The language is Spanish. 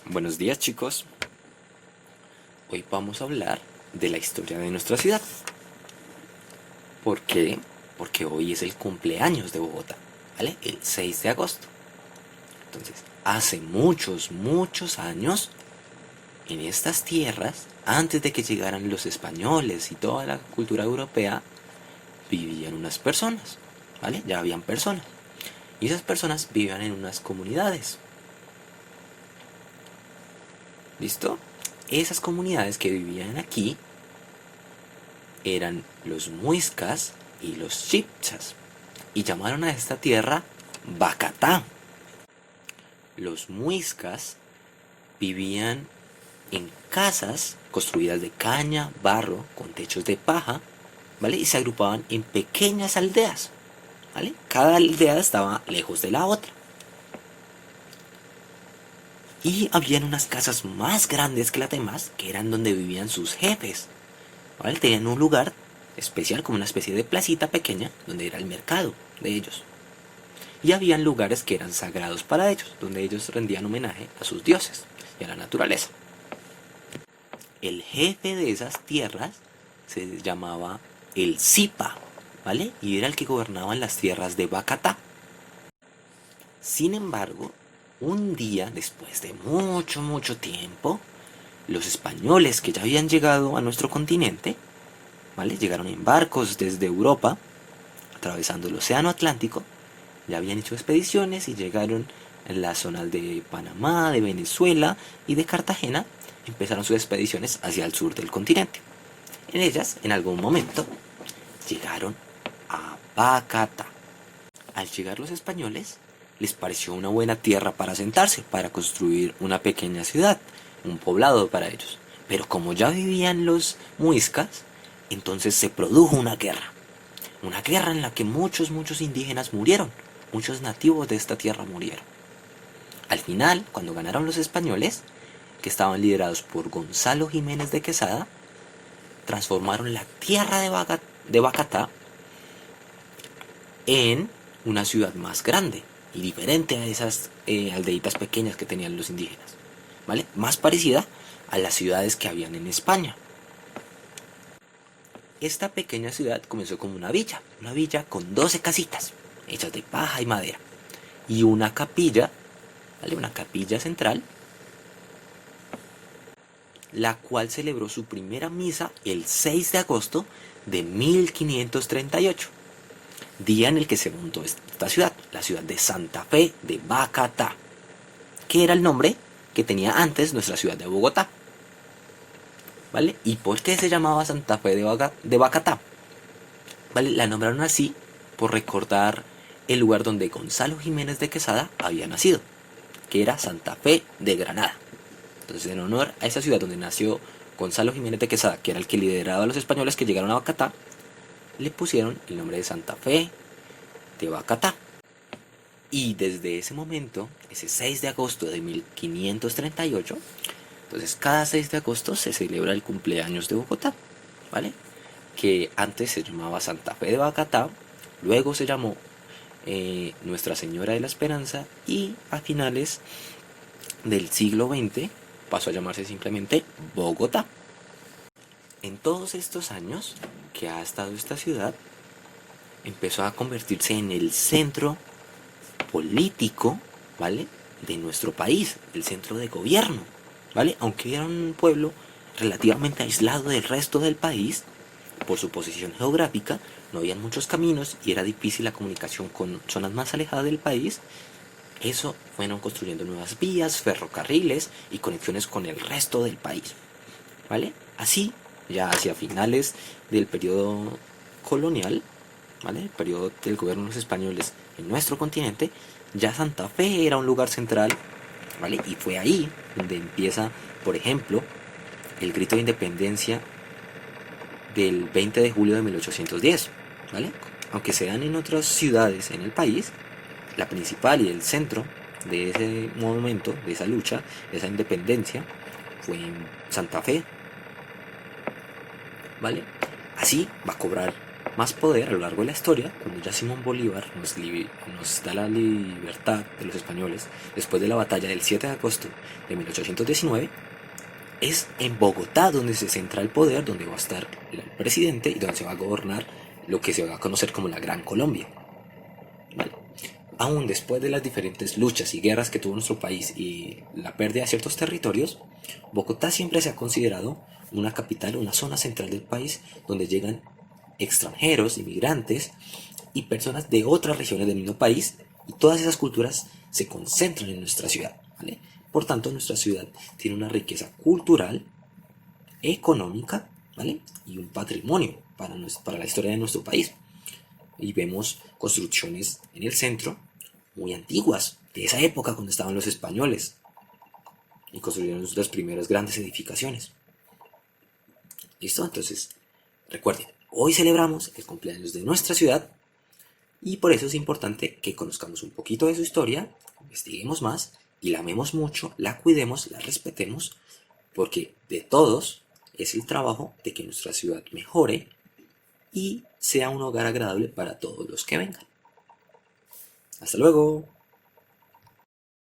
Buenos días, chicos. Hoy vamos a hablar de la historia de nuestra ciudad. ¿Por qué? Porque hoy es el cumpleaños de Bogotá, ¿vale? El 6 de agosto. Entonces, hace muchos años, en estas tierras, antes de que llegaran los españoles y toda la cultura europea, vivían unas personas, ¿vale? Ya habían personas. Y esas personas vivían en unas comunidades. ¿Listo? Esas comunidades que vivían aquí eran los muiscas y los chipchas, y llamaron a esta tierra Bacatá. Los muiscas vivían en casas construidas de caña, barro, con techos de paja, ¿vale? Y se agrupaban en pequeñas aldeas, ¿vale? Cada aldea estaba lejos de la otra. Y habían unas casas más grandes que las demás, que eran donde vivían sus jefes, ¿vale? Tenían un lugar especial, como una especie de placita pequeña, donde era el mercado de ellos. Y habían lugares que eran sagrados para ellos, donde ellos rendían homenaje a sus dioses y a la naturaleza. El jefe de esas tierras se llamaba el Zipa, ¿vale? Y era el que gobernaba las tierras de Bacatá. Sin embargo, un día, después de mucho tiempo, los españoles que ya habían llegado a nuestro continente, ¿vale? Llegaron en barcos desde Europa, atravesando el océano Atlántico. Ya habían hecho expediciones y llegaron en las zonas de Panamá, de Venezuela y de Cartagena. Empezaron sus expediciones hacia el sur del continente. En ellas, en algún momento, llegaron a Bacata. Al llegar los españoles, les pareció una buena tierra para asentarse, para construir una pequeña ciudad, un poblado para ellos. Pero como ya vivían los muiscas, entonces se produjo una guerra. Una guerra en la que muchos indígenas murieron. Muchos nativos de esta tierra murieron. Al final, cuando ganaron los españoles, que estaban liderados por Gonzalo Jiménez de Quesada, transformaron la tierra de Bacatá en una ciudad más grande y diferente a esas aldeitas pequeñas que tenían los indígenas, ¿vale? Más parecida a las ciudades que habían en España. Esta pequeña ciudad comenzó como una villa con 12 casitas, hechas de paja y madera, y una capilla, ¿vale? Una capilla central, la cual celebró su primera misa el 6 de agosto de 1538, día en el que se montó esta ciudad, la ciudad de Santa Fe de Bacatá, que era el nombre que tenía antes nuestra ciudad de Bogotá, ¿vale? ¿Y por qué se llamaba Santa Fe de Bacatá? ¿Vale? La nombraron así por recordar el lugar donde Gonzalo Jiménez de Quesada había nacido, que era Santa Fe de Granada. Entonces, en honor a esa ciudad donde nació Gonzalo Jiménez de Quesada, que era el que lideraba a los españoles que llegaron a Bacatá, le pusieron el nombre de Santa Fe de Bacatá. Y desde ese momento, ese 6 de agosto de 1538, entonces cada 6 de agosto se celebra el cumpleaños de Bogotá, ¿vale? Que antes se llamaba Santa Fe de Bacatá, luego se llamó Nuestra Señora de la Esperanza, y a finales del siglo XX pasó a llamarse simplemente Bogotá. En todos estos años que ha estado esta ciudad, empezó a convertirse en el centro político, ¿vale? De nuestro país, el centro de gobierno, ¿vale? Aunque era un pueblo relativamente aislado del resto del país, por su posición geográfica, no había muchos caminos y era difícil la comunicación con zonas más alejadas del país. Eso fueron construyendo nuevas vías, ferrocarriles y conexiones con el resto del país, ¿vale? Así, ya hacia finales del periodo colonial, ¿vale? El periodo del gobierno de los españoles en nuestro continente, ya Santa Fe era un lugar central, ¿vale? Y fue ahí donde empieza, por ejemplo, el grito de independencia del 20 de julio de 1810, ¿vale? Aunque se dan en otras ciudades en el país, la principal y el centro de ese momento, de esa lucha, de esa independencia, fue en Santa Fe, ¿vale? Así va a cobrar más poder a lo largo de la historia, cuando ya Simón Bolívar nos da la libertad de los españoles después de la batalla del 7 de agosto de 1819, es en Bogotá donde se centra el poder, donde va a estar el presidente y donde se va a gobernar lo que se va a conocer como la Gran Colombia. ¿Vale? Aún después de las diferentes luchas y guerras que tuvo nuestro país y la pérdida de ciertos territorios, Bogotá siempre se ha considerado una capital, una zona central del país donde llegan extranjeros, inmigrantes y personas de otras regiones del mismo país, y todas esas culturas se concentran en nuestra ciudad, ¿vale? Por tanto, nuestra ciudad tiene una riqueza cultural, económica, ¿vale? Y un patrimonio para la historia de nuestro país. Y vemos construcciones en el centro muy antiguas, de esa época cuando estaban los españoles y construyeron las primeras grandes edificaciones. ¿Listo? Entonces, recuerden, hoy celebramos el cumpleaños de nuestra ciudad y por eso es importante que conozcamos un poquito de su historia, investiguemos más y la amemos mucho, la cuidemos, la respetemos, porque de todos es el trabajo de que nuestra ciudad mejore y sea un hogar agradable para todos los que vengan. Hasta luego.